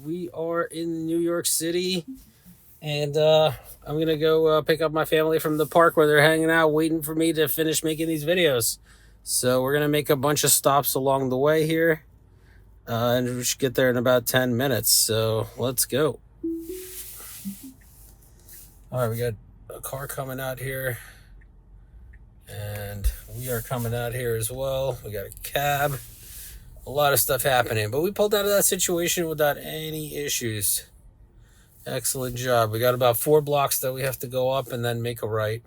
we are in New York City, and I'm gonna go pick up my family from the park where they're hanging out, waiting for me to finish making these videos. So we're gonna make a bunch of stops along the way here, and we should get there in about 10 minutes. So let's go. All right, we got a car coming out here, and we are coming out here as well. We got a cab. A lot of stuff happening, but we pulled out of that situation without any issues. Excellent job. We got about 4 blocks that we have to go up and then make a right.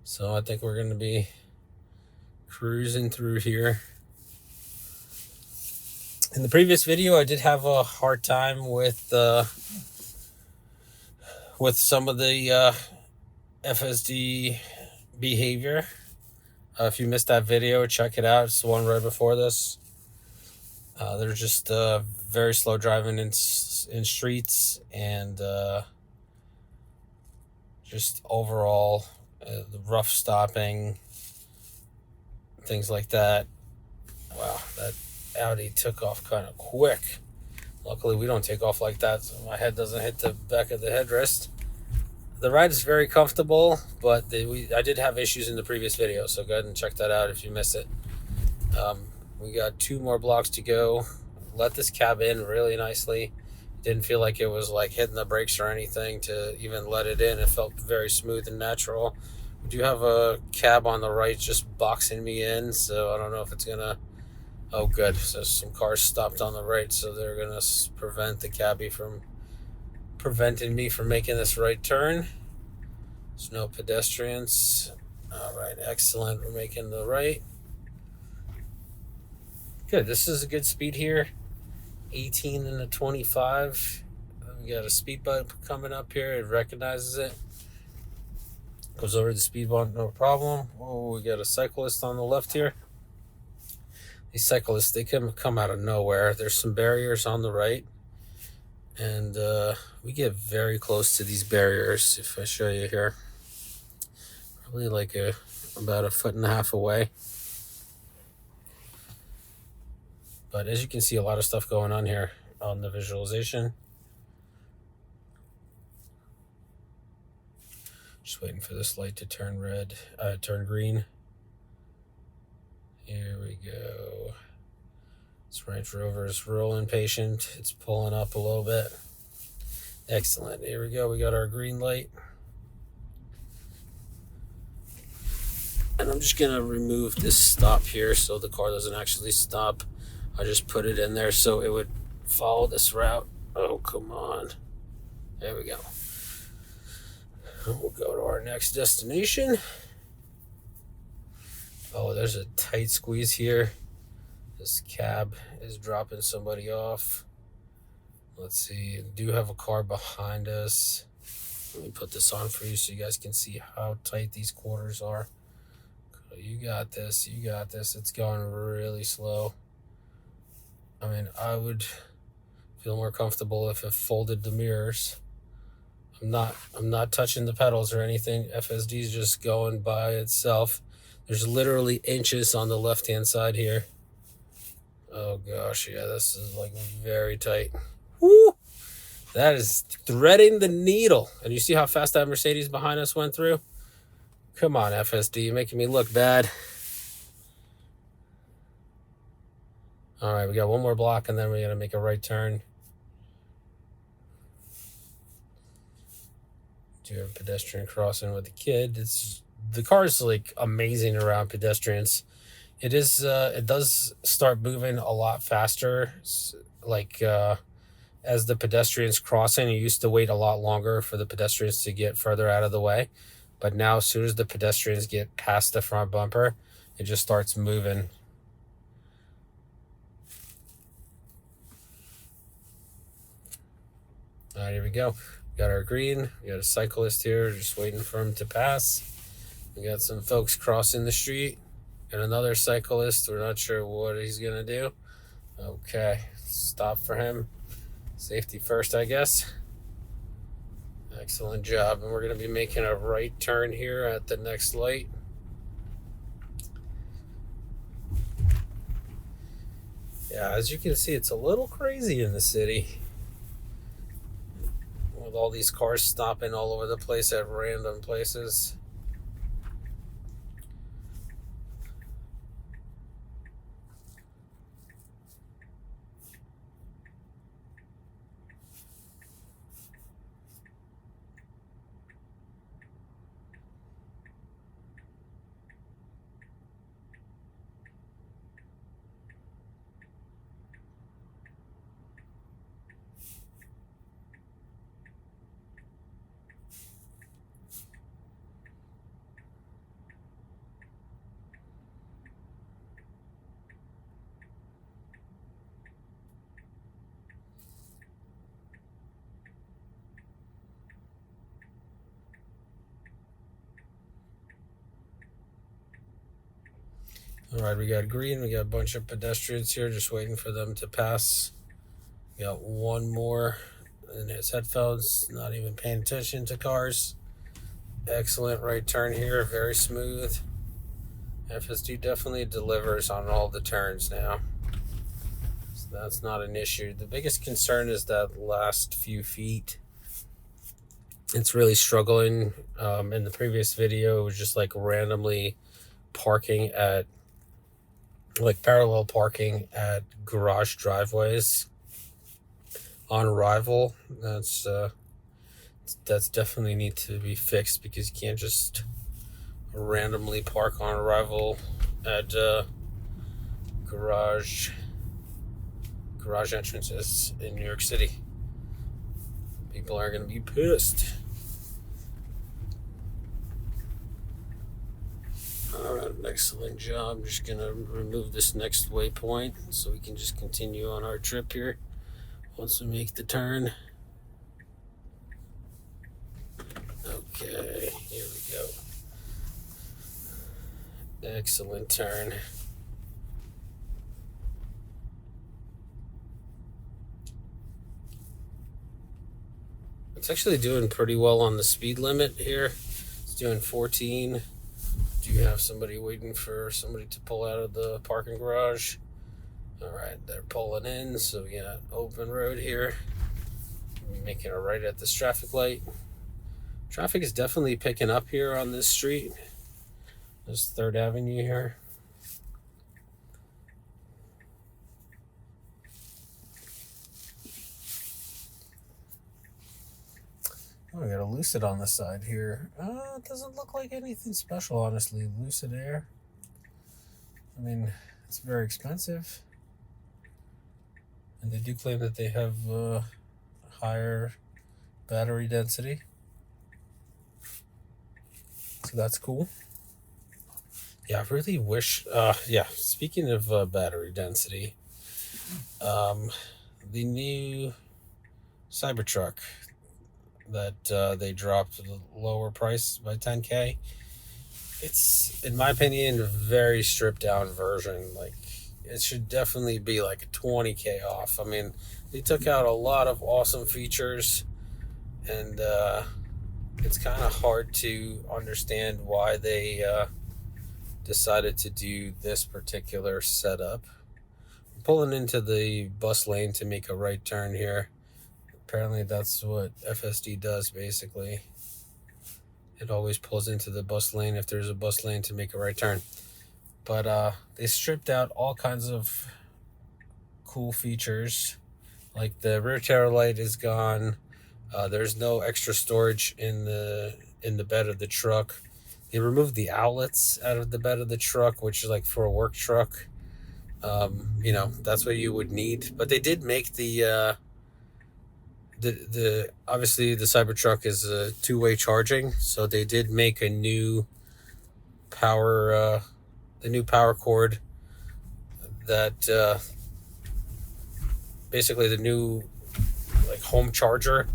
So I think we're going to be cruising through here. In the previous video, I did have a hard time with some of the FSD behavior. If you missed that video, check it out. It's the one right before this. They're just very slow driving in streets, and just overall the rough stopping, things like that. Wow, that Audi took off kind of quick. Luckily, we don't take off like that, so my head doesn't hit the back of the headrest. The ride is very comfortable, but I did have issues in the previous video, so go ahead and check that out if you missed it. We got 2 more blocks to go. Let this cab in really nicely. Didn't feel like it was like hitting the brakes or anything to even let it in. It felt very smooth and natural. We do have a cab on the right just boxing me in, so I don't know if it's gonna... Oh, good. So some cars stopped on the right, so they're gonna prevent the cabbie from preventing me from making this right turn. There's no pedestrians. All right, excellent. We're making the right. Good. This is a good speed here. 18 and a 25. We got a speed bump coming up here. It recognizes it. Goes over the speed bump, no problem. Oh, we got a cyclist on the left here. These cyclists, they can come out of nowhere. There's some barriers on the right. And we get very close to these barriers. If I show you here, probably like about 1.5 feet away. But as you can see, a lot of stuff going on here on the visualization. Just waiting for this light to turn green. Here we go. This Range Rover is real impatient. It's pulling up a little bit. Excellent. Here we go. We got our green light. And I'm just going to remove this stop here so the car doesn't actually stop. I just put it in there so it would follow this route. Oh, come on. There we go. We'll go to our next destination. Oh, there's a tight squeeze here. This cab is dropping somebody off. Let's see. We do have a car behind us. Let me put this on for you so you guys can see how tight these quarters are. You got this. You got this. It's going really slow. I mean, I would feel more comfortable if it folded the mirrors. I'm not touching the pedals or anything. FSD is just going by itself. There's literally inches on the left-hand side here. Oh gosh, yeah, this is like very tight. Woo! That is threading the needle. And you see how fast that Mercedes behind us went through? Come on, FSD, you're making me look bad. All right, we got 1 more block, and then we got to make a right turn. Do a pedestrian crossing with the kid. The car's like amazing around pedestrians. It does start moving a lot faster. Like as the pedestrians crossing, you used to wait a lot longer for the pedestrians to get further out of the way. But now as soon as the pedestrians get past the front bumper, it just starts moving. All right, here we go. We got our green. We got a cyclist here just waiting for him to pass. We got some folks crossing the street. And another cyclist. We're not sure what he's going to do. Okay, stop for him. Safety first, I guess. Excellent job. And we're going to be making a right turn here at the next light. Yeah, as you can see, it's a little crazy in the city with all these cars stopping all over the place at random places. All right, we got green. We got a bunch of pedestrians here just waiting for them to pass. We got one more in his headphones, not even paying attention to cars. Excellent right turn here, very smooth. FSD definitely delivers on all the turns now. So that's not an issue. The biggest concern is that last few feet. It's really struggling. In the previous video, it was just like randomly parking at, like parallel parking at garage driveways on arrival. That's definitely need to be fixed, because you can't just randomly park on arrival at garage entrances in New York City. People are going to be pissed. All right, excellent job. I'm just going to remove this next waypoint so we can just continue on our trip here once we make the turn. Okay, here we go. Excellent turn. It's actually doing pretty well on the speed limit here. It's doing 14. Do you have somebody waiting for somebody to pull out of the parking garage? All right, they're pulling in, so we got open road here. We're making a right at this traffic light. Traffic is definitely picking up here on this street. This 3rd Avenue here. Oh, we got a Lucid on the side here. It doesn't look like anything special, honestly. Lucid Air. I mean, it's very expensive. And they do claim that they have higher battery density. So that's cool. Yeah, I really wish... yeah, speaking of battery density, the new Cybertruck that they dropped the lower price by 10K. It's, in my opinion, a very stripped down version. Like, it should definitely be like a 20K off. I mean, they took out a lot of awesome features, and it's kind of hard to understand why they decided to do this particular setup. I'm pulling into the bus lane to make a right turn here. Apparently that's what FSD does, basically. It always pulls into the bus lane if there's a bus lane to make a right turn. But they stripped out all kinds of cool features. Like the rear tail light is gone. There's no extra storage in the bed of the truck. They removed the outlets out of the bed of the truck, which is like for a work truck. You know, that's what you would need. But they did make the obviously the Cybertruck is a 2-way charging, so they did make a new power cord that basically the new like home charger.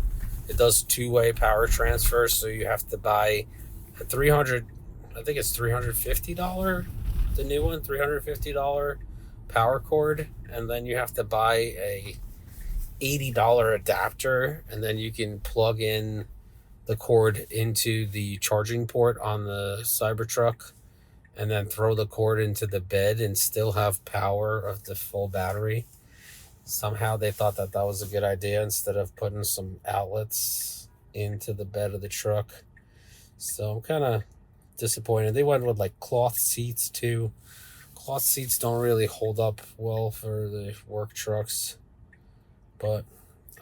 It does 2-way power transfer, so you have to buy a $350, the new one, $350 power cord, and then you have to buy a $80 adapter, and then you can plug in the cord into the charging port on the Cybertruck, and then throw the cord into the bed and still have power of the full battery. Somehow they thought that that was a good idea instead of putting some outlets into the bed of the truck. So I'm kind of disappointed. They went with like cloth seats too. Cloth seats don't really hold up well for the work trucks, but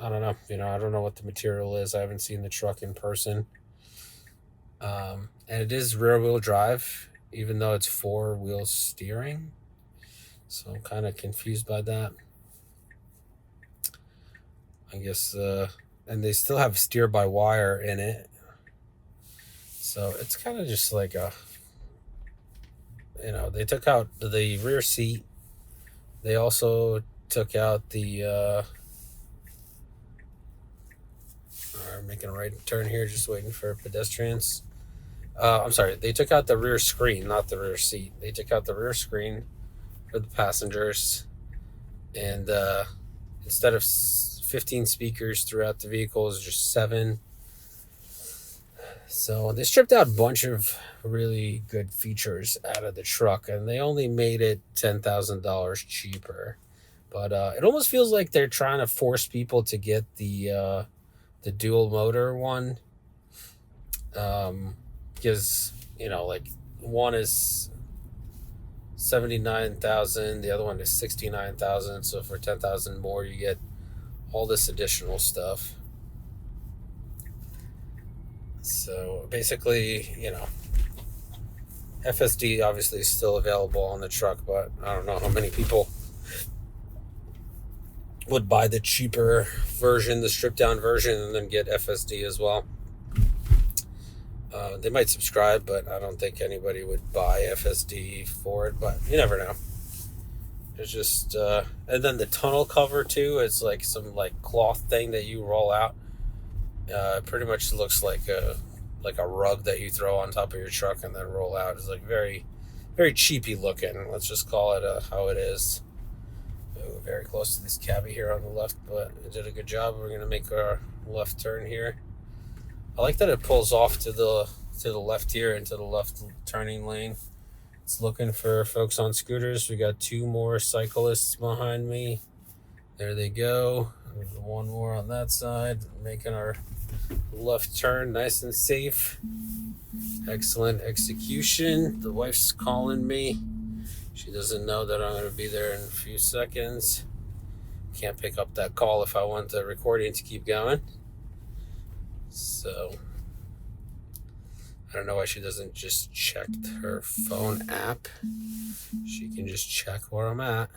I don't know. I don't know what the material is. I haven't seen the truck in person. And it is rear wheel drive, even though it's four wheel steering. So I'm kind of confused by that. I guess, and they still have steer by wire in it. So it's kind of just like they took out the rear seat. They also took out the, making a right turn here, just waiting for pedestrians. I'm sorry, they took out the rear screen, not the rear seat. They took out the rear screen for the passengers. And instead of 15 speakers throughout the vehicle, it's just 7. So they stripped out a bunch of really good features out of the truck, and they only made it $10,000 cheaper. But it almost feels like they're trying to force people to get the dual motor one, because like one is 79,000, the other one is 69,000. So for 10,000 more, you get all this additional stuff. So basically, FSD obviously is still available on the truck, but I don't know how many people would buy the cheaper version, the stripped down version, and then get FSD as well. They might subscribe, but I don't think anybody would buy FSD for it, but you never know. It's just, and then the tunnel cover too, it's like some like cloth thing that you roll out. Pretty much looks like a rug that you throw on top of your truck and then roll out. It's like very, very cheapy looking. Let's just call it how it is. Ooh, very close to this cabbie here on the left, but it did a good job. We're gonna make our left turn here. I like that it pulls off to the left here into the left turning lane. It's looking for folks on scooters. We got 2 more cyclists behind me. There they go. There's 1 more on that side, making our left turn nice and safe. Excellent execution. The wife's calling me. She doesn't know that I'm going to be there in a few seconds. Can't pick up that call if I want the recording to keep going. So I don't know why she doesn't just check her phone app. She can just check where I'm at.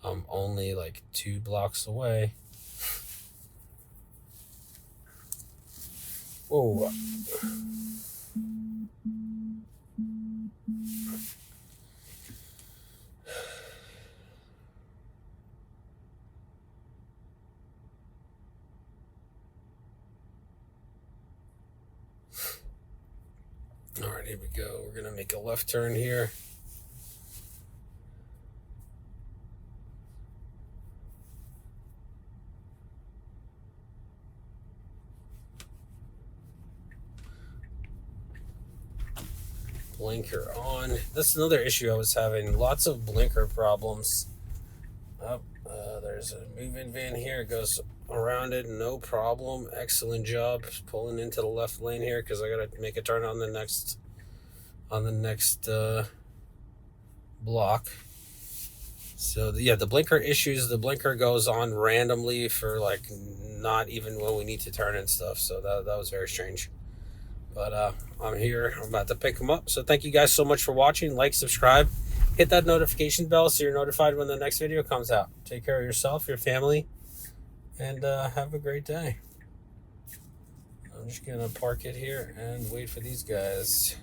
I'm only like 2 blocks away. Whoa. All right, here we go. We're going to make a left turn here. Blinker on. That's another issue I was having. Lots of blinker problems. There's a moving van here. It goes around it, no problem. Excellent job pulling into the left lane here because I gotta make a turn on the next block. So the blinker issues. The blinker goes on randomly for like not even when we need to turn and stuff. So that was very strange. But I'm here. I'm about to pick them up. So thank you guys so much for watching. Like, subscribe, hit that notification bell so you're notified when the next video comes out. Take care of yourself, your family, and have a great day. I'm just going to park it here and wait for these guys.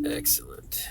Excellent.